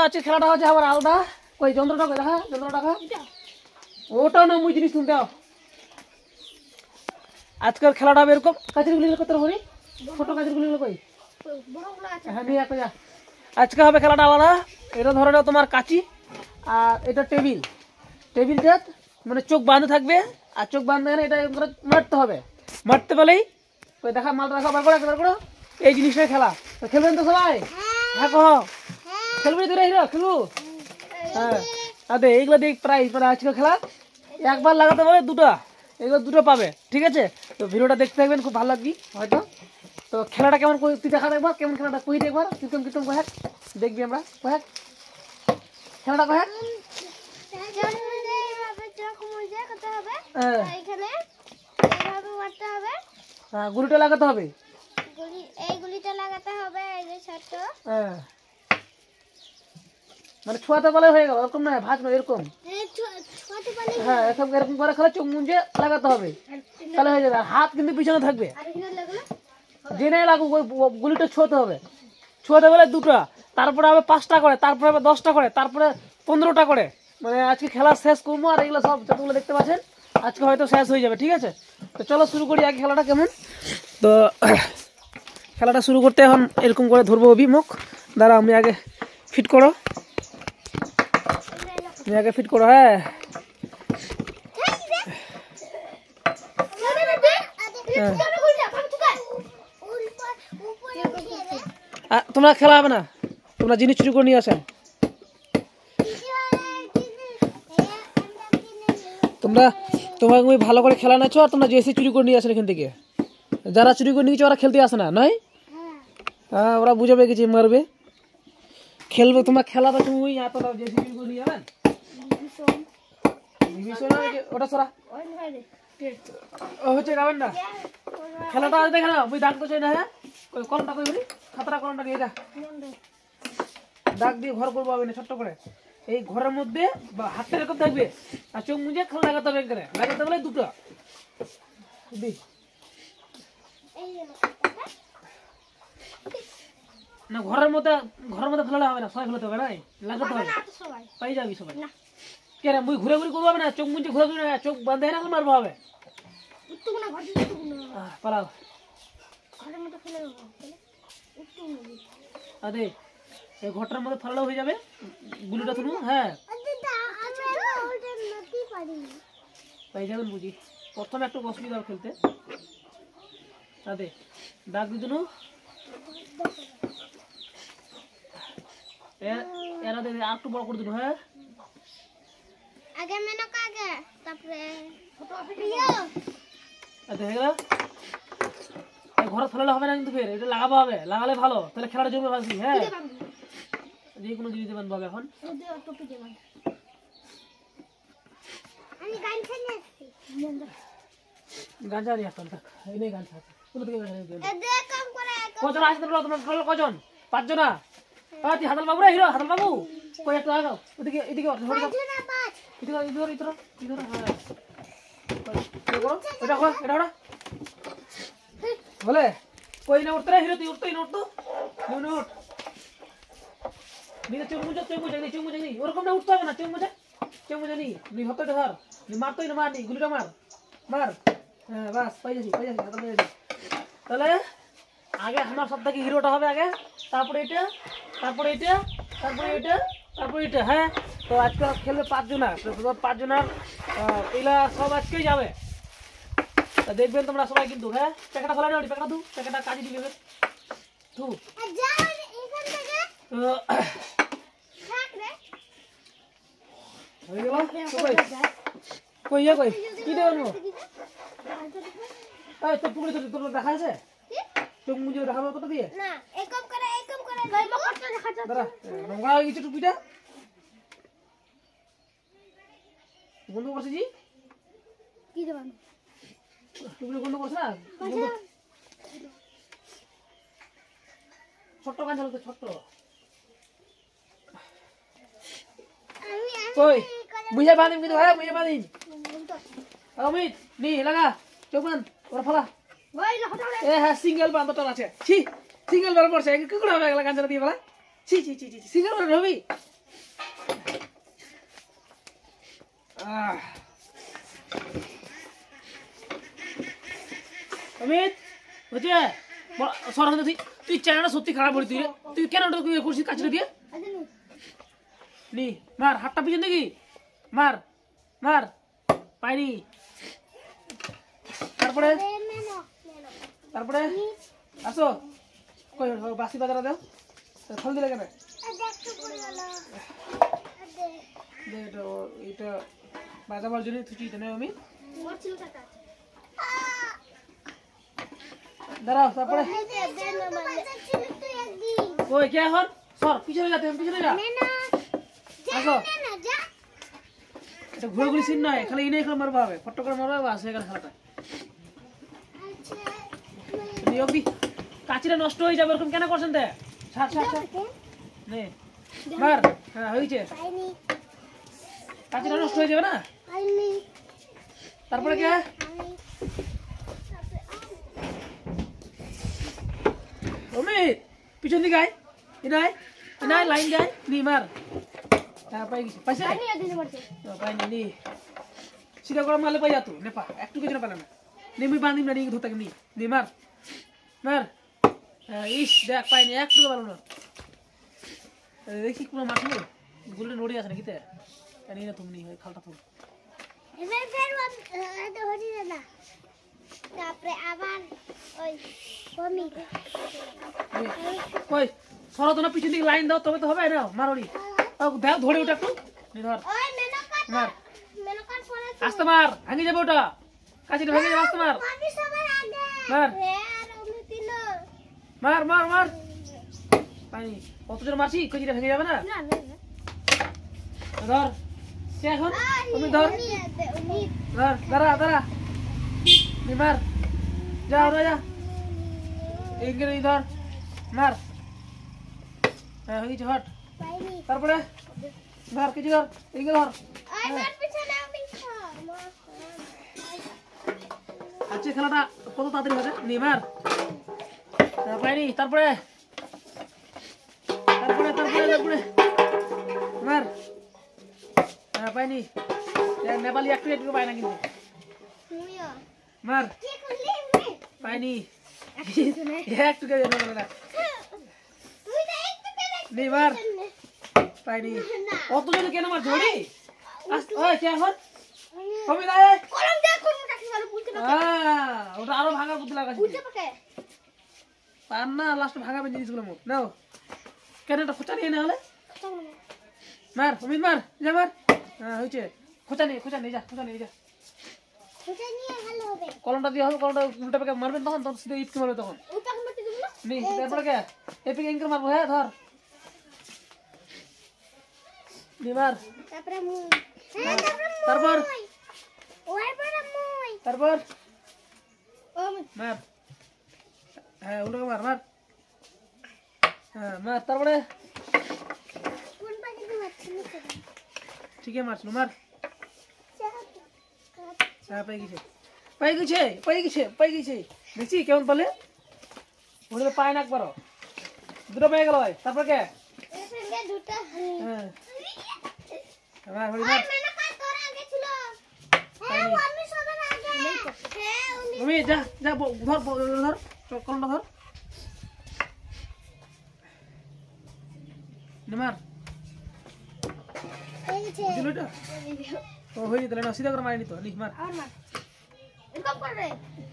আজকে খেলাটা হচ্ছে আবার আলাদা। কই যন্ত্রটা কই দেখা, যন্ত্রটা দেখা। ওটাও না মুই জিনিস শুনতে। আজকের খেলাটা হবে এরকম, কাঁচেরগুলি কত হবে? ছোট কাঁচেরগুলি কই? হ্যাঁ নিয়ে একটা যা। আজকে হবে খেলাটা আলাদা। এটা ধরে নাও তোমার কাঁচি, আর এটা টেবিল। টেবিলটা মানে চোখ বাঁধা থাকবে, আর চোখ বাঁধা এটা মারতে হবে। মারতে পেলেই ওই দেখা মাল রাখা বার করো। এই জিনিসটাই খেলা। তো খেলবেন তো সবাই? হ্যাঁ কহ খেলবি তোরা হিরো খেলবো? হ্যাঁ আরে এইগুলো দেখ প্রাইজ মানে আজকে খেলা একবার লাগাতে পারবে দুটো, এগুলো দুটো পাবে। ঠিক আছে, তো ভিডিওটা দেখতে থাকবেন, খুব ভালো লাগবে হয়তো। তো খেলাটা কেমন তুই দেখা দেখবার, কেমন খেলাটা কই দেখবার, কীর্তন কীর্তন কহেক দেখবি আমরা কহেক খেলাটা কহেক। হ্যাঁ গুলিটা লাগাতে হবে, হ্যাঁ মানে ছোঁয়াতে বলে হয়ে গেল এরকম না, ভাজ না এরকম। হ্যাঁ এরকম এরকম করে খেলে চোখ মুঞ্জে লাগাতে হবে, তাহলে হয়ে যাবে। হাত কিন্তু পিছনে থাকবে, জেনে লাগুক ওই গুলিটা ছোঁয়াতে হবে। ছোঁয়াতে বলে দুটো, তারপরে হবে 5টা করে, তারপরে হবে 10টা করে, তারপরে 15টা করে। মানে আজকে খেলা শেষ করবো, আর এগুলো সব যতগুলো দেখতে পাচ্ছেন আজকে হয়তো শেষ হয়ে যাবে। ঠিক আছে, তো চলো শুরু করি আগে খেলাটা কেমন। তো খেলাটা শুরু করতে এখন এরকম করে ধরবো অভিমুখ। দাঁড়া আমি আগে ফিট করো, তুমি আগে ফিট করো। হ্যাঁ তোমরা খেলা হবে না, তোমরা জিনিস চুরি করে নিয়ে আসেন। তোমরা ভালো করে খেলা নাছো, আর তোমরা জেসি চুরি করে নিয়ে আসেন এখান থেকে। যারা চুরি করে নিয়েছে ওরা খেলতে আসে না, নয়? হ্যাঁ ওরা বুঝাবে কিছু মারবে, খেলবে তোমরা খেলা তো তুমি এতটা জেসি চুরি করে নিয়ে যাবেন। ওটা সরা হচ্ছে যাবেন না, খেলাটা দেখে না ওই দাগ তো চাই না। হ্যাঁ কলমটা কই বলি, খাতাটা কলমটা নিয়ে যা, দাগ দিয়ে ঘর করবো হবে না ছোট্ট করে। এই ঘরের মধ্যে হাতটা এরকম থাকবে, আর চোখ মুজে খেলা লাগাতে হবে, লাগাতে বলে দুটো না। ঘরের মধ্যে ফেলালে হবে না, সবাই ফেলাতে হবে না, লাগাতে হবে, পাই যাবি সবাই। কে রে মুই ঘুরে ঘুরে করবো হবে না, চোখ মুজে ঘুরে ঘুরে চোখ বাঁধে না মারবো হবে। পালাও আরে এই ঘরটার মধ্যে ফেলানো হয়ে যাবে গুলিটা তুলু। হ্যাঁ পাই যাবেন বুঝি, প্রথমে একটু অসুবিধা হবে খেলতে। আরে দাগ দিয়ে দিনু, এরা দে আর একটু বড় করে দিনু। হ্যাঁ আগে মেনক আগে তারপরে ছোট ভিডিও দেখে গেল। এই ঘরে ফেলালে হবে না কিন্তু, ফের এটা লাগাবো হবে, লাগালে ভালো, তাহলে খেলাটা জমবে ভালো। হ্যাঁ যে কোনো জিনিস দেবেন বাবা, এখন গান চালি আসতাম এই নেই গান ছাড়া কজন আসতে তোমরা কজন? 5 জন। তুই হাতাল বাবু রে, হিরো হাতাল বাবু কই একটু আগাও, ওদিকে এদিকে বলে কই না উঠতে হিরো, তুই উঠতেই না উঠতো উঠ চোখ মুজে নি ওরকম না, উঠতে হবে না, চোখ মুজে নি নি হতো ধর নি, মারতোই না, মার নি গুলিটা মার। হ্যাঁ বাস পাই যাচ্ছি তাহলে আগে আমার সব থেকে হিরোটা হবে আগে, তারপরে এটা, তারপরে এটা, তারপরে এটা, তারপরে এটা। হ্যাঁ তো আজকে খেলবে 5 জনা, 5 জনার এগুলা সব আজকেই যাবে, দেখবেন তোমরা সবাই কিন্তু। হ্যাঁ প্যাকেটটা ফেলা নেই, প্যাকেটটা দু, প্যাকেটটা কাজে দিবে তু হয়ে গেল। কই কই কি দেবেন তোর পুকুরে তোর দেখা আছে চোখ মুজে দেখাবো কত দিয়ে না, একম করে দাঁড়া নোংরা হয়ে গেছে টুপিটা বন্ধ করছে। জি কি দেবেন টুপিটা বন্ধ করছে না, ছোট্ট কাজ হলো তো, ছোট্ট কই বুঝে বাঁধিম কিন্তু। হ্যাঁ বুঝে বাঁধিম অমিত নি লাগা চোখ বাঁধ ওরা ফলা। হ্যাঁ সিঙ্গেল বান্ধবটা আছে, ছি সিঙ্গেল বার পড়ছে কি করে হবে, এগুলা গাঞ্জাটা দিয়ে ফেলা, ছি ছি ছি ছি সিঙ্গেল বার হবি অমিত বুঝছে সর তুই তুই চ্যানেলটা সত্যি খারাপ বলি তুই তুই কেন ওটা করছিস কাছিটা দিয়ে নি মার হাতটা পিছন দেখি মার মার পাইনি তারপরে তারপরে আসো কই বাসি বাজারা দাও ফল দিলে কেন এটা বাজাবার জন্য তুই এটা নেই আমি দাঁড়াও তারপরে ওই কে এখন সর পিছনে যা পিছনে যা আসো এটা ঘুরে ঘুরে সিন নয় খালি ইনে খেলে মারবা হবে ফটো করে মারবা বাস হয়ে গেল খেলাটা নিয়োগি কাচিটা নষ্ট হয়ে যাবে এরকম কেন করছেন তে ছাড় ছাড় ছাড় নে মার হ্যাঁ হয়েছে কাচিটা নষ্ট হয়ে যাবে না তারপরে কে অমিত পিছন দিকে আয় ইনাই ইনাই লাইন যায় নি মার হ্যাঁ পাই গেছি পাইছে পাইনি নি সিধা করে মারলে পাই যা তো নেপা একটু কিছু পেলাম না নেমি বাঁধিম না নিয়ে ধরতে নি নি মার মার ইস দেখ পাইনি একটু পেলাম না দেখি কোনো মাছ নেই গুলে নড়ে আছে নাকি তে জানি না তুমি খালটা ফুল এবার ফের এটা হচ্ছে না তারপরে আবার ওই কমি কই সরো তো না পিছন দিকে লাইন দাও তবে তো হবে না মারোনি দেখ ধরে ওটা একটু নি ধর ওই মেনকার মার পরে আস্তে মার ভাঙে যাবে ওটা কাছিটা ভেঙে যাবে আস্তে মার আমি সবার আগে মার আর আমি তিন মার মার মার পানি কত জোর মারছি কাছিটা ভেঙে যাবে না না ধর কে এখন তুমি ধর উনি ধর দাঁড়া দাঁড়া নি মার যা ওরা যা এইখানে ধর মার হ্যাঁ হয়েছে হট পাইনি তারপরে ধর কিছু ধর এইগুলো ধর ওই মার পিছনে আমি আজকে খেলাটা কত তাড়াতাড়ি হবে নি মার পাইনি তারপরে তারপরে তারপরে তারপরে মার হ্যাঁ পাইনি নেপালি একটু একটু পায় না কিন্তু তুমিও মার কি করলি পাইনি একটু কে না তুই তো একটু করে নি মার পাইনি অত জোরে কেন মারছো ওরে ওই কে এখন কবি দাই কলম দে কোন কাছে গেল বুঝতে পারে ওটা আরো ভাঙা বুদ্ধি লাগাচ্ছি বুঝতে পারে পার না লাস্ট ভাঙাবে জিনিসগুলো মোট নাও কেন এটা খোঁচা নিয়ে না হলে মার অমিত মার যা মার হ্যাঁ হয়েছে খোঁচা নিয়ে যা খোঁচা নিয়ে যা ওটা নিয়ে ভালো হবে কলমটা দিয়ে হবে কলমটা উল্টা পেকে মারবেন তখন তখন সিধা ইটকে মারবে তখন ওটা করতে দিব না নি তারপরে কে এপিকে ইনকার মারবো হ্যাঁ ধর নি মার তারপরে মুই তারপর ওই পরে মুই তারপর ও মার হ্যাঁ উল্টো মার মার হ্যাঁ মার তারপরে কোন পাখি দিচ্ছিস ঠিকই মারছিল মার হ্যাঁ পাই গেছে দেখছি কেমন পালে ওটা পায় না একবারও দুটো পেয়ে গেল ভাই তারপর কে এখানে দুটো হ্যাঁ মার ওই মেনকা তোর আগে ছিল হ্যাঁ আমি সবার আগে হ্যাঁ উনি তুমি যা যা ধর ধর কলমটা ধর মার এই যে দিল এটা ও হয়ে দিল না সিধা করে মারি নিত নি মার আর মার এরকম করে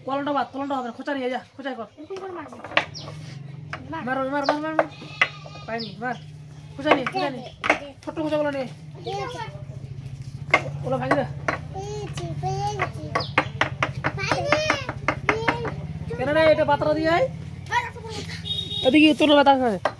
কলমটা হবে না খোঁচা নিয়ে যা খোঁচাই কর এরকম করে মার মার মার মার মার পাইনি মার খোঁচা নিয়ে ছোট্ট খোঁচাগুলো নিয়ে ওগুলো ভাঙি দে কেন রে এটা পাত্রা দিয়ে আয় এদিকে তোর ব্যথা আছে